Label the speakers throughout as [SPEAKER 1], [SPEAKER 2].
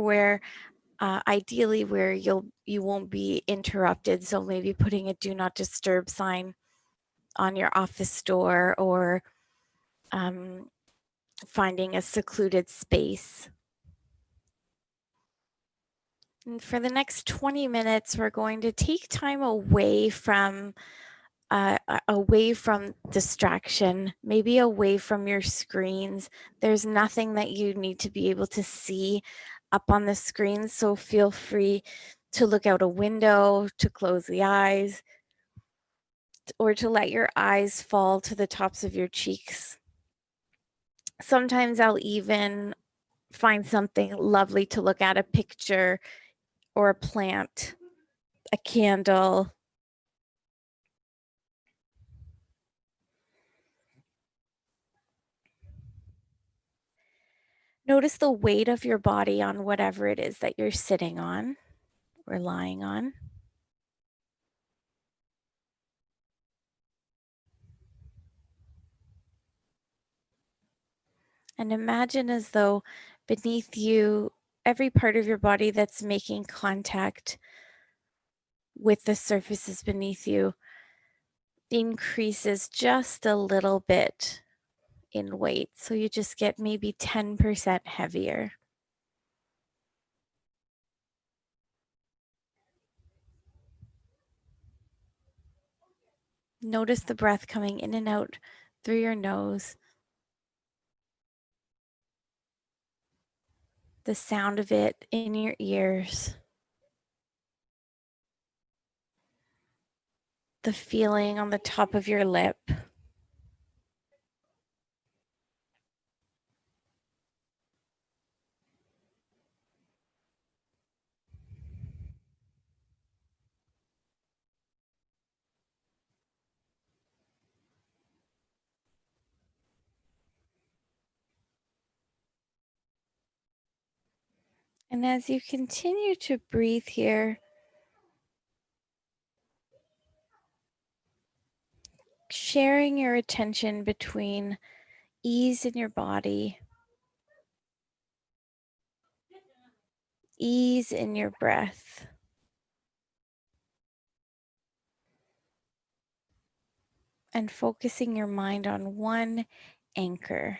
[SPEAKER 1] where ideally where you won't be interrupted. So maybe putting a do not disturb sign on your office door, or finding a secluded space. And for the next 20 minutes, we're going to take time away from distraction, maybe away from your screens. There's nothing that you need to be able to see up on the screen, so feel free to look out a window, to close the eyes, or to let your eyes fall to the tops of your cheeks. Sometimes I'll even find something lovely to look at, a picture or a plant, a candle. Notice the weight of your body on whatever it is that you're sitting on or lying on. And imagine as though beneath you, every part of your body that's making contact with the surfaces beneath you increases just a little bit in weight. So you just get maybe 10% heavier. Notice the breath coming in and out through your nose. The sound of it in your ears. The feeling on the top of your lip. And as you continue to breathe here, sharing your attention between ease in your body, ease in your breath, and focusing your mind on one anchor.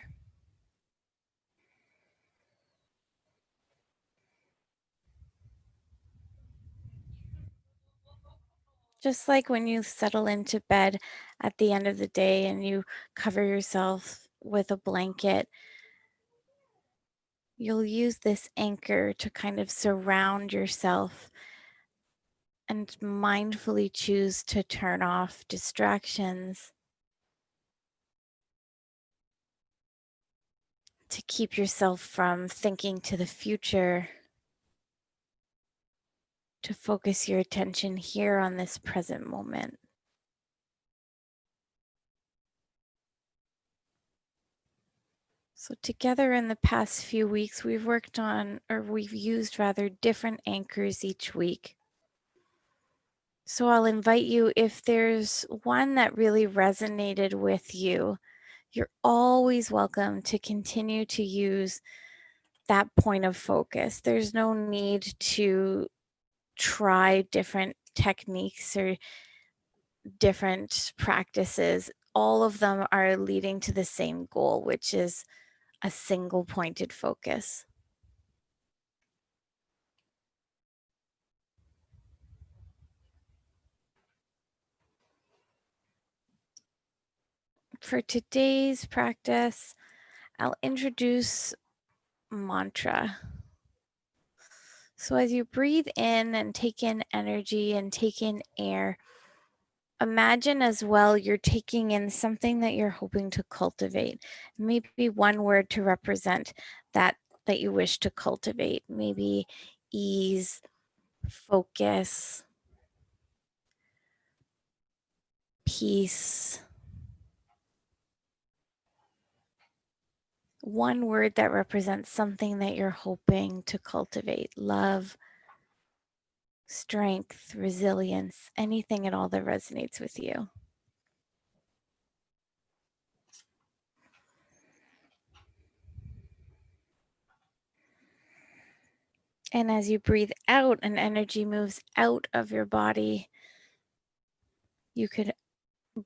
[SPEAKER 1] Just like when you settle into bed at the end of the day and you cover yourself with a blanket, you'll use this anchor to kind of surround yourself and mindfully choose to turn off distractions, to keep yourself from thinking to the future, to focus your attention here on this present moment. So together in the past few weeks, we've used different anchors each week. So I'll invite you, if there's one that really resonated with you, you're always welcome to continue to use that point of focus. There's no need to try different techniques or different practices. All of them are leading to the same goal, which is a single pointed focus. For today's practice, I'll introduce mantra. So as you breathe in and take in energy and take in air, imagine as well you're taking in something that you're hoping to cultivate. Maybe one word to represent that you wish to cultivate. Maybe ease, focus, peace. One word that represents something that you're hoping to cultivate. Love, strength, resilience, anything at all that resonates with you. And as you breathe out and energy moves out of your body, you could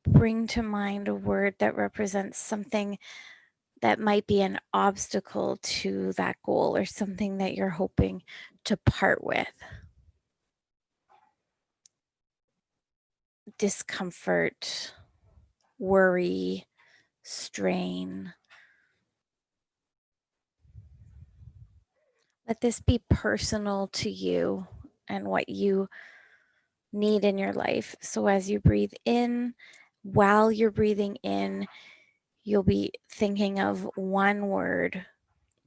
[SPEAKER 1] bring to mind a word that represents something that might be an obstacle to that goal or something that you're hoping to part with. Discomfort, worry, strain. Let this be personal to you and what you need in your life. So as you breathe in, while you're breathing in, you'll be thinking of one word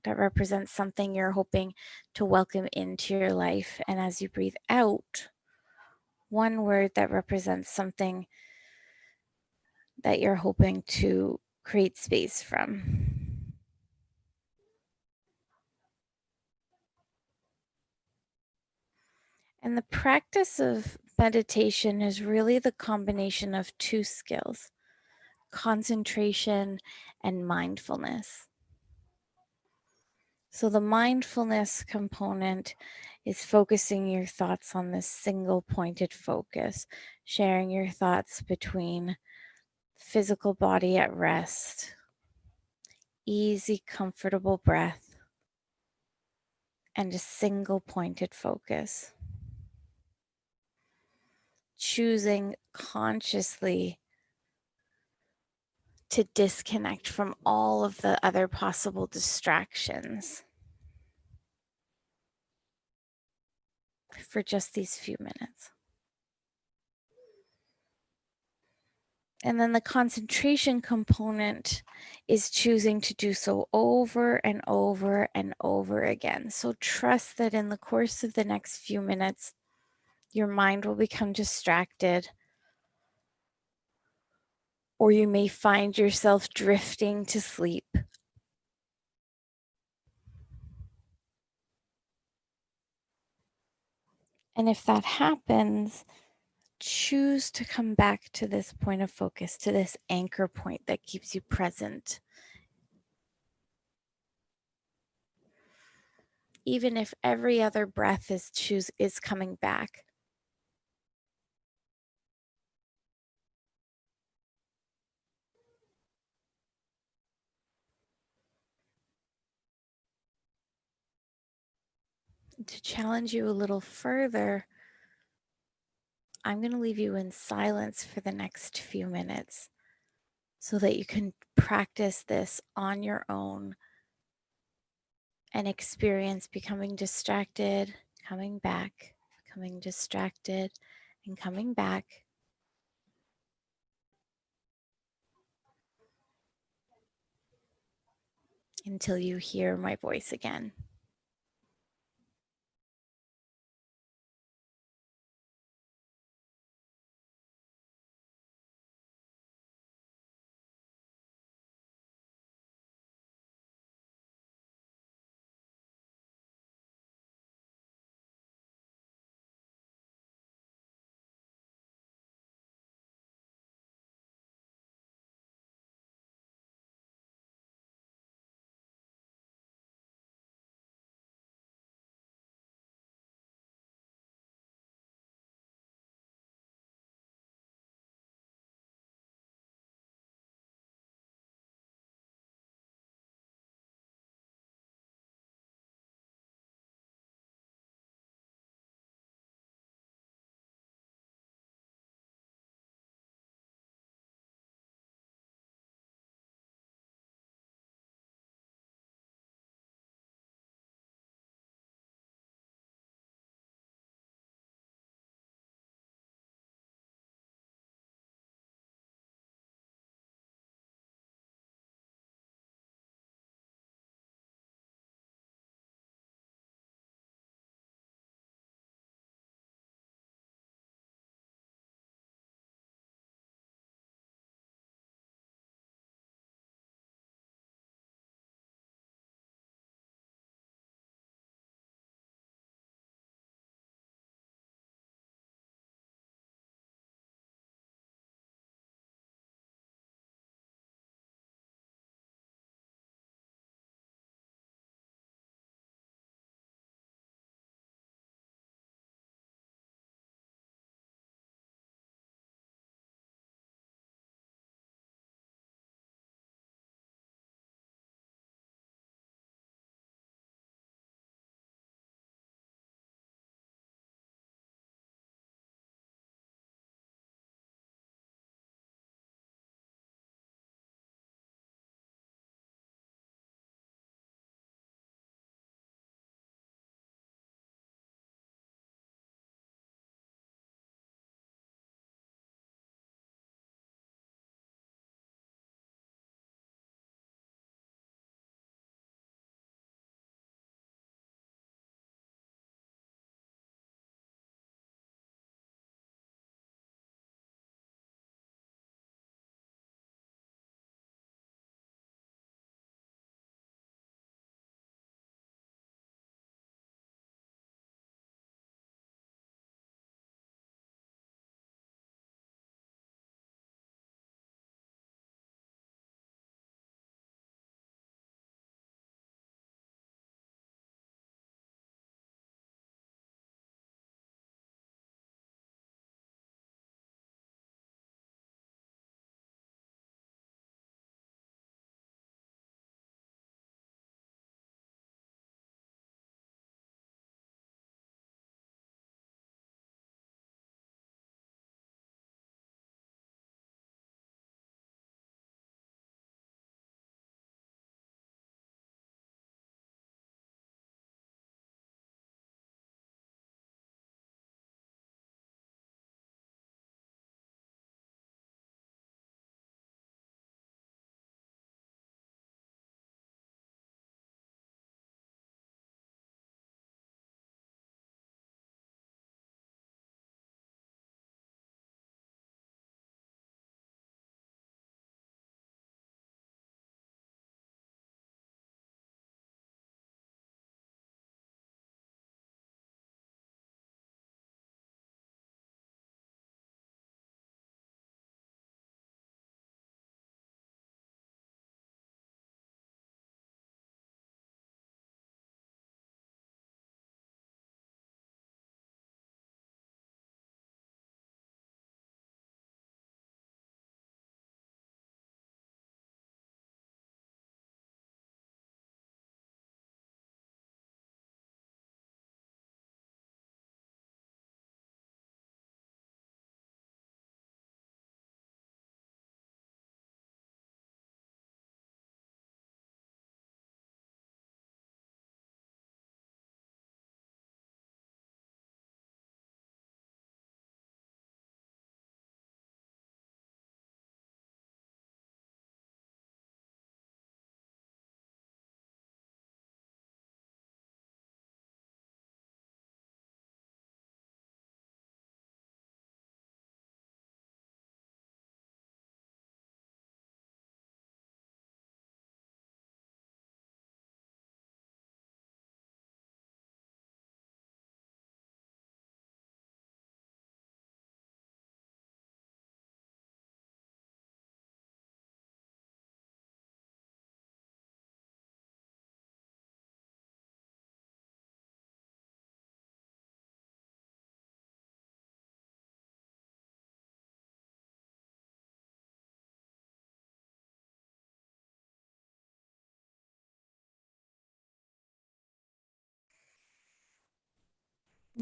[SPEAKER 1] that represents something you're hoping to welcome into your life. And as you breathe out, one word that represents something that you're hoping to create space from. And the practice of meditation is really the combination of two skills: concentration and mindfulness. So, the mindfulness component is focusing your thoughts on this single pointed focus, sharing your thoughts between physical body at rest, easy, comfortable breath, and a single pointed focus. Choosing consciously to disconnect from all of the other possible distractions for just these few minutes. And then the concentration component is choosing to do so over and over and over again. So trust that in the course of the next few minutes, your mind will become distracted, or you may find yourself drifting to sleep. And if that happens, choose to come back to this point of focus, to this anchor point that keeps you present. Even if every other breath is coming back. To challenge you a little further, I'm going to leave you in silence for the next few minutes so that you can practice this on your own and experience becoming distracted, coming back, becoming distracted, and coming back until you hear my voice again.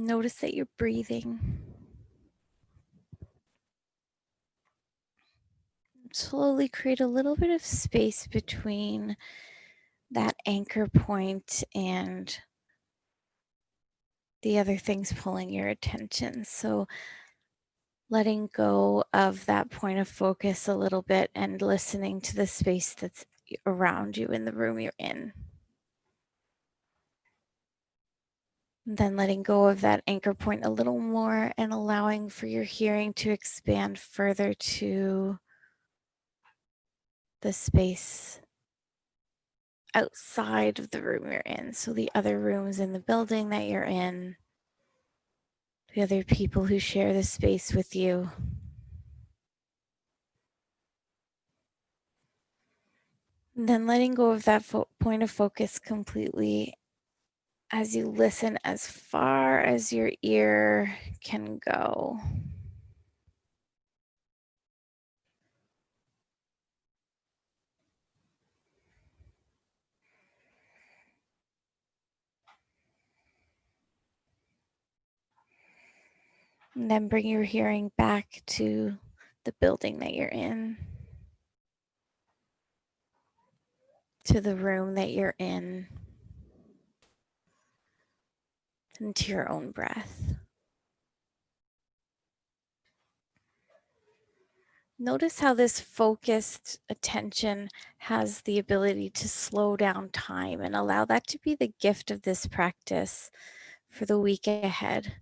[SPEAKER 1] Notice that you're breathing. Slowly create a little bit of space between that anchor point and the other things pulling your attention. So letting go of that point of focus a little bit and listening to the space that's around you in the room you're in. Then letting go of that anchor point a little more and allowing for your hearing to expand further to the space outside of the room you're in. So the other rooms in the building that you're in, the other people who share the space with you. And then letting go of that point of focus completely as you listen as far as your ear can go. And then bring your hearing back to the building that you're in, to the room that you're in, and to your own breath. Notice how this focused attention has the ability to slow down time and allow that to be the gift of this practice for the week ahead.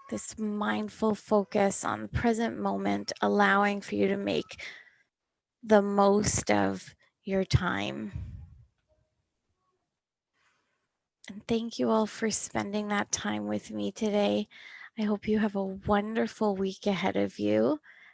[SPEAKER 1] This mindful focus on the present moment, allowing for you to make the most of your time. And thank you all for spending that time with me today. I hope you have a wonderful week ahead of you.